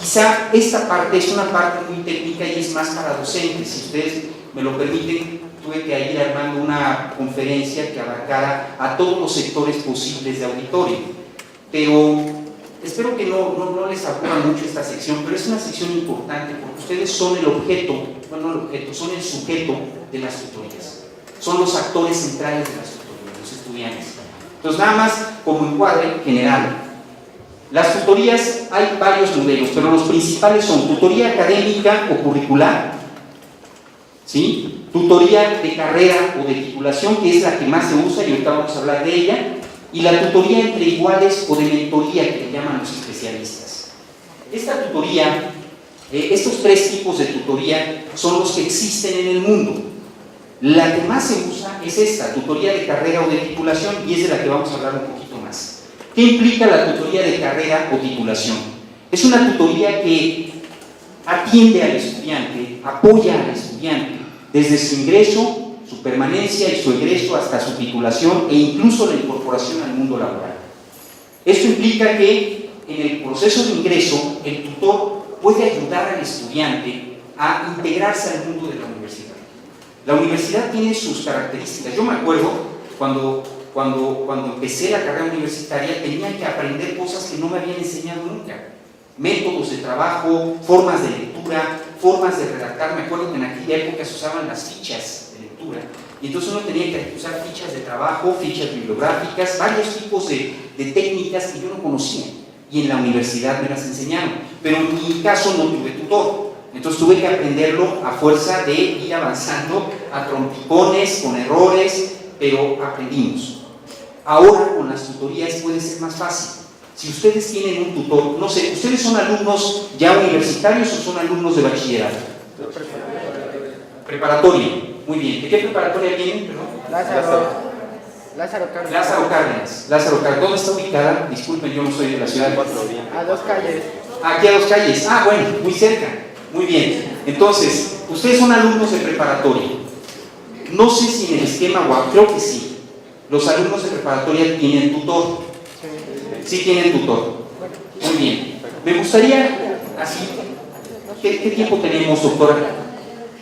Quizá esta parte es una parte muy técnica y es más para docentes. Si ustedes me lo permiten, tuve que ir armando una conferencia que abarcara a todos los sectores posibles de auditorio. Pero espero que no les aburra mucho esta sección, pero es una sección importante porque ustedes son el objeto, bueno, no el objeto, son el sujeto de las tutorías. Son los actores centrales de las tutorías, los estudiantes. Entonces, nada más como encuadre general. Las tutorías, hay varios modelos, pero los principales son tutoría académica o curricular, ¿sí? Tutoría de carrera o de titulación, que es la que más se usa y ahorita vamos a hablar de ella, y la tutoría entre iguales o de mentoría, que le llaman los especialistas. Esta tutoría, estos tres tipos de tutoría son los que existen en el mundo. La que más se usa es esta, tutoría de carrera o de titulación, y es de la que vamos a hablar un poquito más. ¿Qué implica la tutoría de carrera o titulación? Es una tutoría que atiende al estudiante, apoya al estudiante, desde su ingreso, su permanencia y su egreso hasta su titulación e incluso la incorporación al mundo laboral. Esto implica que en el proceso de ingreso, el tutor puede ayudar al estudiante a integrarse al mundo de la universidad. La universidad tiene sus características. Yo me acuerdo cuando empecé la carrera universitaria, tenía que aprender cosas que no me habían enseñado nunca. Métodos de trabajo, formas de lectura, formas de redactar. Me acuerdo que en aquella época se usaban las fichas de lectura. Y entonces uno tenía que usar fichas de trabajo, fichas bibliográficas, varios tipos de técnicas que yo no conocía. Y en la universidad me las enseñaron. Pero en mi caso no tuve tutor. Entonces tuve que aprenderlo a fuerza de ir avanzando a trompicones, con errores, pero aprendimos. Ahora con las tutorías puede ser más fácil. Si ustedes tienen un tutor, no sé, ¿ustedes son alumnos ya universitarios o son alumnos de bachillerato? Preparatoria. Muy bien. ¿De qué preparatoria vienen? Perdón. Lázaro Cárdenas. Lázaro Cárdenas. Lázaro Cárdenas. ¿Dónde está ubicada? Disculpen, yo no soy de la ciudad. A 2 calles. Aquí a 2 calles. Ah, bueno, muy cerca. Muy bien. Entonces, ustedes son alumnos de preparatoria. No sé si en el esquema UAP, creo que sí. Los alumnos de preparatoria tienen tutor. Sí tienen tutor. Muy bien. Me gustaría, así, ¿qué tiempo tenemos, doctora?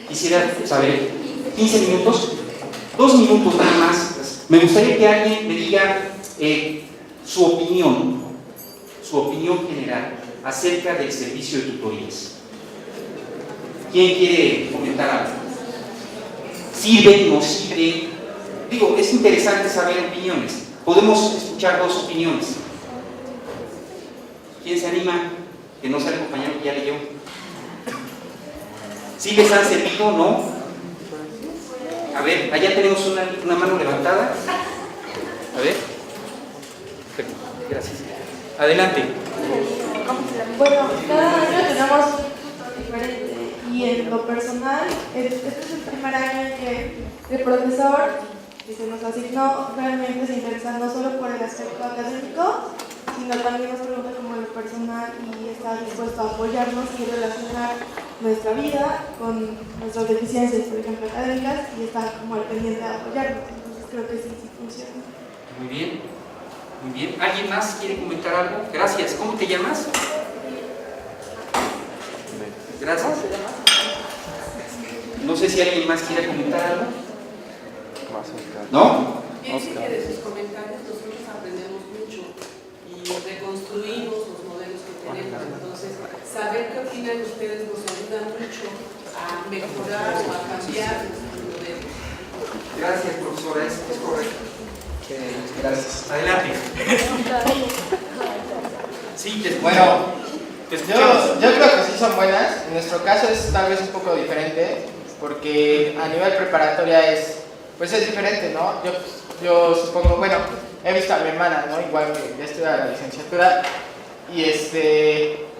Quisiera saber, ¿15 minutos? 2 minutos nada más. Me gustaría que alguien me diga su opinión general acerca del servicio de tutorías. ¿Quién quiere comentar algo? ¿Sirve? ¿No sirve? Digo, es interesante saber opiniones. Podemos escuchar 2 opiniones. ¿Quién se anima? Que no sea el compañero que ya leyó. ¿Sí les han servido o no? A ver, allá tenemos una mano levantada. A ver. Gracias. Adelante. Bueno, cada año tenemos un tutor diferente y en lo personal, este es el primer año en que el profesor que se nos asignó realmente se interesa no solo por el aspecto académico, sino también nos pregunta como lo personal y está dispuesto a apoyarnos y relacionar nuestra vida con nuestras deficiencias, por ejemplo, académicas, y está como al pendiente de apoyarnos. Entonces creo que sí funciona. Muy bien, muy bien. ¿Alguien más quiere comentar algo? Gracias. ¿Cómo te llamas? Gracias. No sé si alguien más quiere comentar algo. ¿No? Pienso que de sus comentarios nosotros aprendemos mucho y reconstruimos los modelos que tenemos. Entonces, saber qué opinan ustedes nos ayuda mucho a mejorar o a cambiar nuestros modelos. Gracias, profesora, es correcto. Gracias. Adelante. Sí, te escucho. Bueno, Te escuchamos. yo creo que sí son buenas. En nuestro caso es tal vez un poco diferente, porque a nivel preparatoria es diferente, ¿no? Yo supongo, bueno, he visto a mi hermana, ¿no? Igual que ya estudia la licenciatura,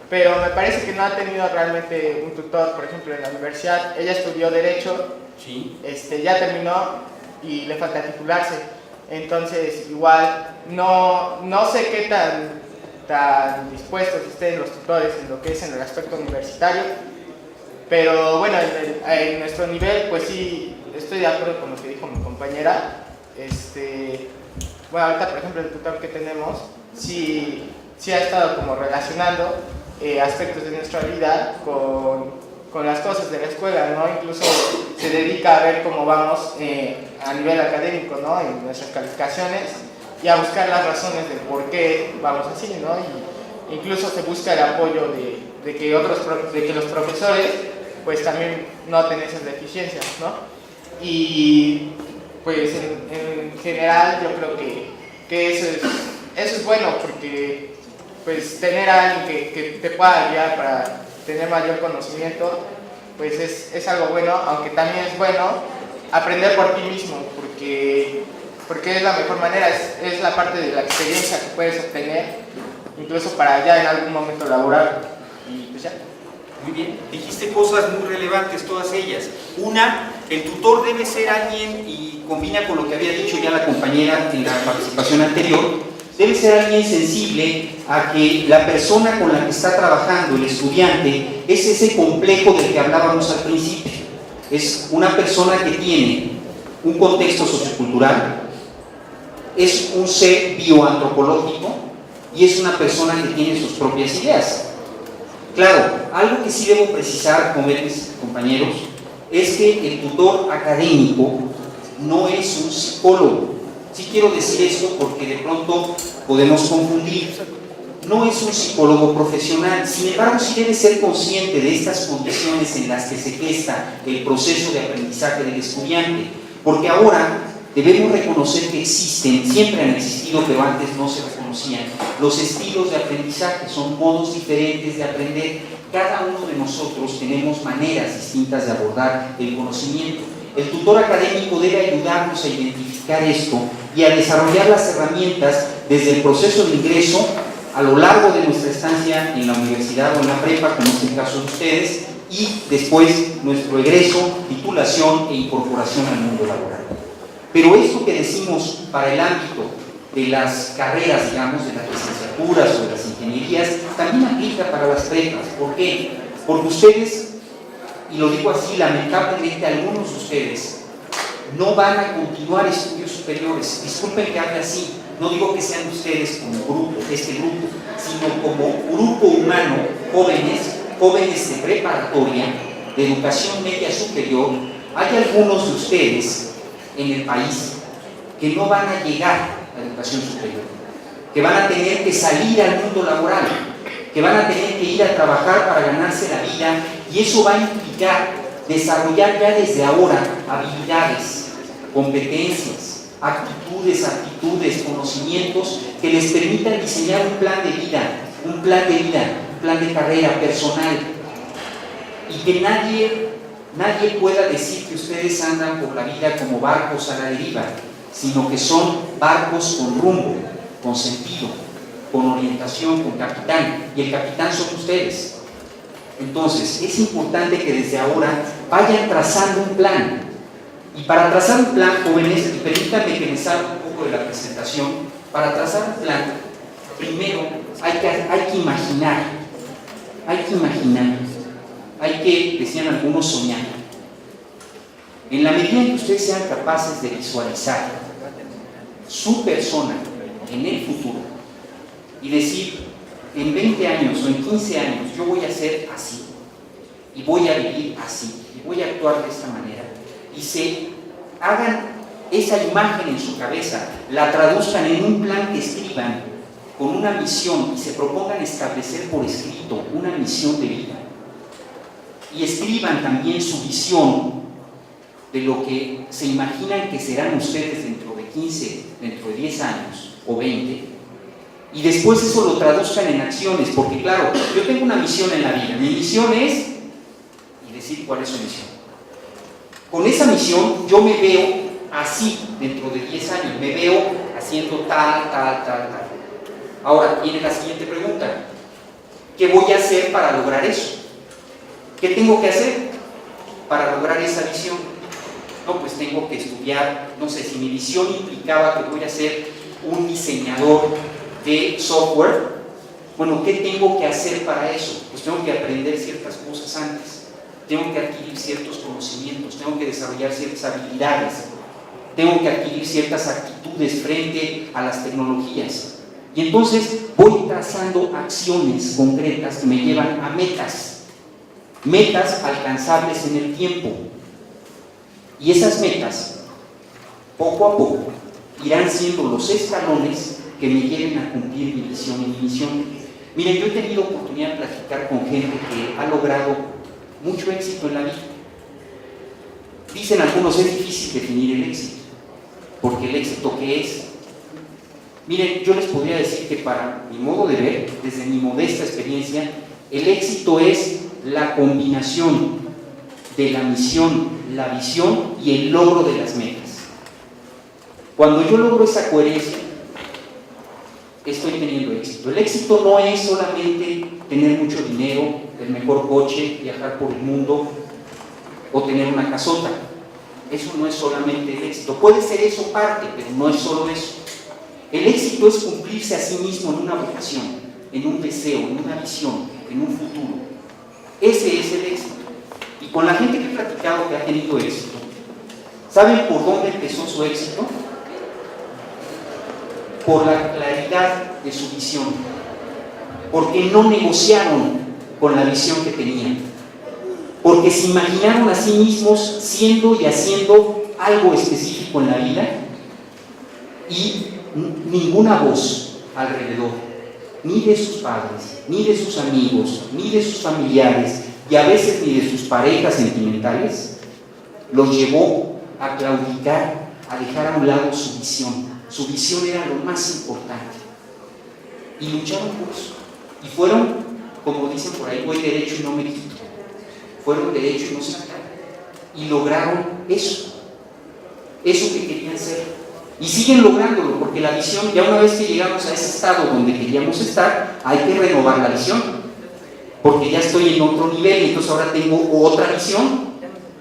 pero me parece que no ha tenido realmente un tutor, por ejemplo, en la universidad. Ella estudió Derecho, Sí. ya terminó y le falta titularse. Entonces, igual, no sé qué tan dispuestos estén los tutores en lo que es en el aspecto universitario, pero bueno, en nuestro nivel, pues sí, estoy de acuerdo con lo que dijo mi compañera. Bueno, ahorita, por ejemplo, el tutor que tenemos, sí ha estado como relacionando aspectos de nuestra vida con las cosas de la escuela, ¿no? Incluso se dedica a ver cómo vamos a nivel académico, ¿no? En nuestras calificaciones, y a buscar las razones de por qué vamos así, ¿no? Y incluso se busca el apoyo de que los profesores pues también noten esas deficiencias, ¿no? Y pues en general yo creo que eso es bueno, porque pues tener a alguien que te pueda guiar para tener mayor conocimiento, pues es algo bueno, aunque también es bueno aprender por ti mismo, porque es la mejor manera, es la parte de la experiencia que puedes obtener, incluso para ya en algún momento laborar, y pues ya. Muy bien, dijiste cosas muy relevantes, todas ellas. Una, el tutor debe ser alguien, y combina con lo que había dicho ya la compañera en la participación anterior, debe ser alguien sensible a que la persona con la que está trabajando, el estudiante, es ese complejo del que hablábamos al principio. Es una persona que tiene un contexto sociocultural, es un ser bioantropológico y es una persona que tiene sus propias ideas. Claro, algo que sí debo precisar, jóvenes compañeros, es que el tutor académico no es un psicólogo. Sí quiero decir esto porque de pronto podemos confundir. No es un psicólogo profesional, sin embargo sí debe ser consciente de estas condiciones en las que se gesta el proceso de aprendizaje del estudiante, porque ahora debemos reconocer que existen, siempre han existido, pero antes no se reconocían, los estilos de aprendizaje. Son modos diferentes de aprender cada uno de nosotros tenemos maneras distintas de abordar el conocimiento. El tutor académico debe ayudarnos a identificar esto y a desarrollar las herramientas desde el proceso de ingreso a lo largo de nuestra estancia en la universidad o en la prepa, como es el caso de ustedes, y después nuestro egreso, titulación e incorporación al mundo laboral. Pero esto que decimos para el ámbito de las carreras, digamos, de las licenciaturas o de las ingenierías, también aplica para las prepas. ¿Por qué? Porque ustedes, y lo digo así, lamentablemente algunos de ustedes no van a continuar estudios superiores. Disculpen que hable así, no digo que sean ustedes como grupo, este grupo, sino como grupo humano, jóvenes de preparatoria, de educación media superior. Hay algunos de ustedes en el país que no van a llegar a la educación superior, que van a tener que salir al mundo laboral, que van a tener que ir a trabajar para ganarse la vida, y eso va a implicar desarrollar ya desde ahora habilidades, competencias, aptitudes, conocimientos que les permitan diseñar un plan de carrera personal, y que nadie pueda decir que ustedes andan por la vida como barcos a la deriva, sino que son barcos con rumbo, con sentido, con orientación, con capitán, y el capitán son ustedes. Entonces, es importante que desde ahora vayan trazando un plan. Y para trazar un plan, jóvenes, y permítanme que les haga un poco de la presentación, para trazar un plan, primero hay que imaginar, decían algunos, soñar. En la medida en que ustedes sean capaces de visualizar su persona en el futuro y decir, en 20 años o en 15 años yo voy a ser así, y voy a vivir así, y voy a actuar de esta manera, y se hagan esa imagen en su cabeza, la traduzcan en un plan que escriban con una misión y se propongan establecer por escrito una misión de vida, y escriban también su visión de lo que se imaginan que serán ustedes dentro de 15, dentro de 10 años o 20, y después eso lo traduzcan en acciones, porque claro, yo tengo una misión en la vida, mi misión es, y decir cuál es su misión. Con esa misión yo me veo así dentro de 10 años, me veo haciendo tal. Ahora viene la siguiente pregunta: ¿qué voy a hacer para lograr eso? ¿Qué tengo que hacer para lograr esa visión? No, pues tengo que estudiar, no sé, si mi visión implicaba que voy a ser un diseñador de software, bueno, ¿qué tengo que hacer para eso? Pues tengo que aprender ciertas cosas antes, tengo que adquirir ciertos conocimientos, tengo que desarrollar ciertas habilidades, tengo que adquirir ciertas actitudes frente a las tecnologías, y entonces voy trazando acciones concretas que me llevan a metas alcanzables en el tiempo. Y esas metas, poco a poco, irán siendo los escalones que me lleven a cumplir mi visión y mi misión. Miren, yo he tenido oportunidad de platicar con gente que ha logrado mucho éxito en la vida. Dicen algunos, es difícil definir el éxito, porque el éxito, ¿qué es? Miren, yo les podría decir que para mi modo de ver, desde mi modesta experiencia, el éxito es la combinación de la misión, la visión y el logro de las metas. Cuando yo logro esa coherencia, estoy teniendo éxito. El éxito no es solamente tener mucho dinero, el mejor coche, viajar por el mundo o tener una casota. Eso no es solamente el éxito. Puede ser eso parte, pero no es solo eso. El éxito es cumplirse a sí mismo en una vocación, en un deseo, en una visión, en un futuro. Ese es el éxito. Y con la gente que he platicado que ha tenido éxito, ¿saben por dónde empezó su éxito? Por la claridad de su visión, porque no negociaron con la visión que tenían, porque se imaginaron a sí mismos siendo y haciendo algo específico en la vida, y ninguna voz alrededor, ni de sus padres, ni de sus amigos, ni de sus familiares, y a veces ni de sus parejas sentimentales, los llevó a claudicar, a dejar a un lado su visión. Su visión era lo más importante, y lucharon por eso, y fueron como dicen por ahí, voy derecho y no me quito. Fueron derecho y no se quitaron. Y lograron eso que querían ser. Y siguen lográndolo, porque la visión, ya una vez que llegamos a ese estado donde queríamos estar, hay que renovar la visión. Porque ya estoy en otro nivel, y entonces ahora tengo otra visión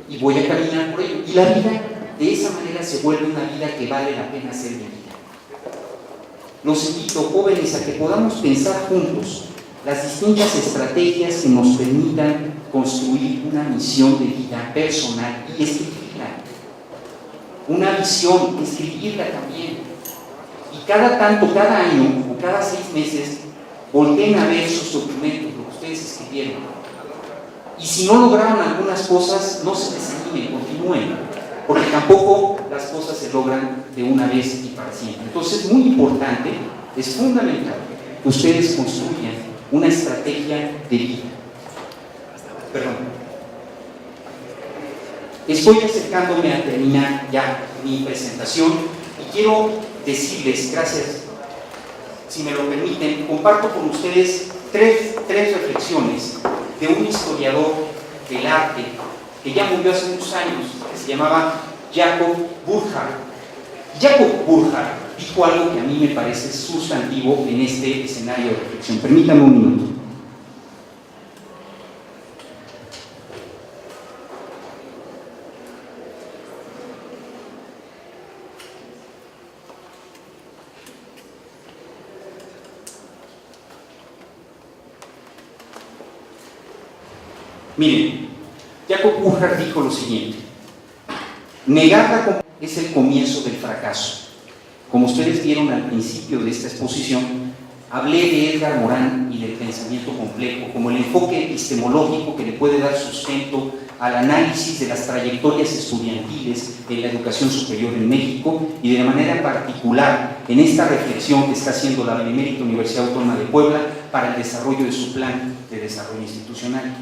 y voy a caminar por ello. Y la vida, de esa manera, se vuelve una vida que vale la pena ser vivida. Los invito, jóvenes, a que podamos pensar juntos las distintas estrategias que nos permitan construir una misión de vida personal y escribirla. Una visión, escribirla también. Y cada tanto, cada año o cada 6 meses, volteen a ver sus documentos, lo que ustedes escribieron. Y si no lograron algunas cosas, no se desanimen, continúen, porque tampoco las cosas se logran de una vez y para siempre. Entonces es muy importante, es fundamental que ustedes construyan una estrategia de vida. Perdón. Estoy acercándome a terminar ya mi presentación y quiero decirles, gracias, si me lo permiten, comparto con ustedes tres reflexiones de un historiador del arte que ya murió hace muchos años, que se llamaba Jacob Burckhardt. Jacob Burckhardt dijo algo que a mí me parece sustantivo en este escenario de reflexión. Permítanme un minuto. Miren, Jacob Burckhardt dijo lo siguiente: negar es el comienzo del fracaso. Como ustedes vieron al principio de esta exposición, hablé de Edgar Morin y del pensamiento complejo como el enfoque epistemológico que le puede dar sustento al análisis de las trayectorias estudiantiles en la educación superior en México y de manera particular en esta reflexión que está haciendo la Benemérita Universidad Autónoma de Puebla para el desarrollo de su plan de desarrollo institucional.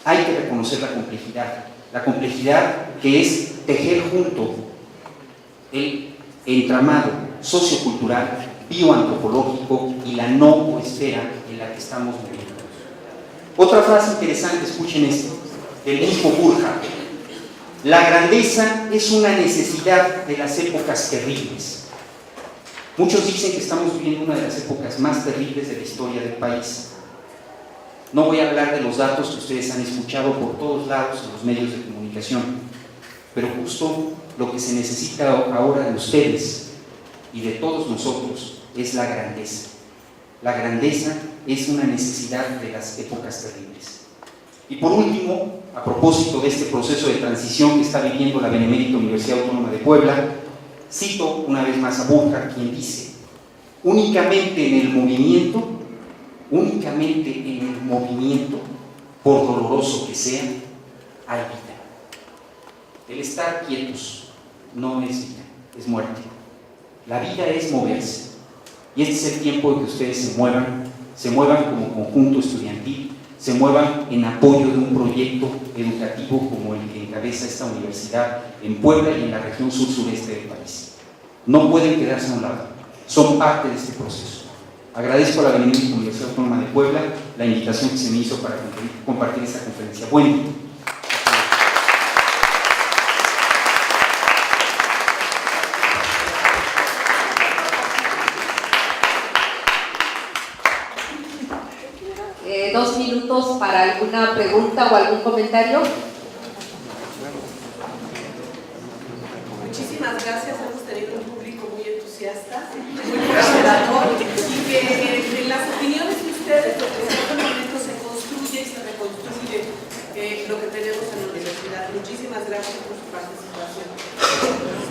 Hay que reconocer la complejidad que es tejer junto el entramado sociocultural, bioantropológico y la noosfera en la que estamos viviendo. Otra frase interesante, escuchen esto, del mismo Burckhardt: la grandeza es una necesidad de las épocas terribles. Muchos dicen que estamos viviendo una de las épocas más terribles de la historia del país. No voy a hablar de los datos que ustedes han escuchado por todos lados en los medios de comunicación, pero justo lo que se necesita ahora de ustedes y de todos nosotros es la grandeza. La grandeza es una necesidad de las épocas terribles. Y por último, a propósito de este proceso de transición que está viviendo la Benemérita Universidad Autónoma de Puebla, cito una vez más a Burckhardt, quien dice: únicamente en el movimiento, por doloroso que sea, hay vida. El estar quietos no es vida, es muerte. La vida es moverse. Y este es el tiempo de que ustedes se muevan como conjunto estudiantil, se muevan en apoyo de un proyecto educativo como el que encabeza esta universidad en Puebla y en la región sur-sureste del país. No pueden quedarse a un lado, son parte de este proceso. Agradezco a la Benemérita Universidad Autónoma de Puebla la invitación que se me hizo para compartir esta conferencia. Buen día. Dos minutos para alguna pregunta o algún comentario. Muchísimas gracias, hemos tenido un público muy entusiasta, muy considerador, y que en las opiniones de ustedes, lo que en este momento se construye y se reconstruye lo que tenemos en la universidad. Muchísimas gracias por su participación.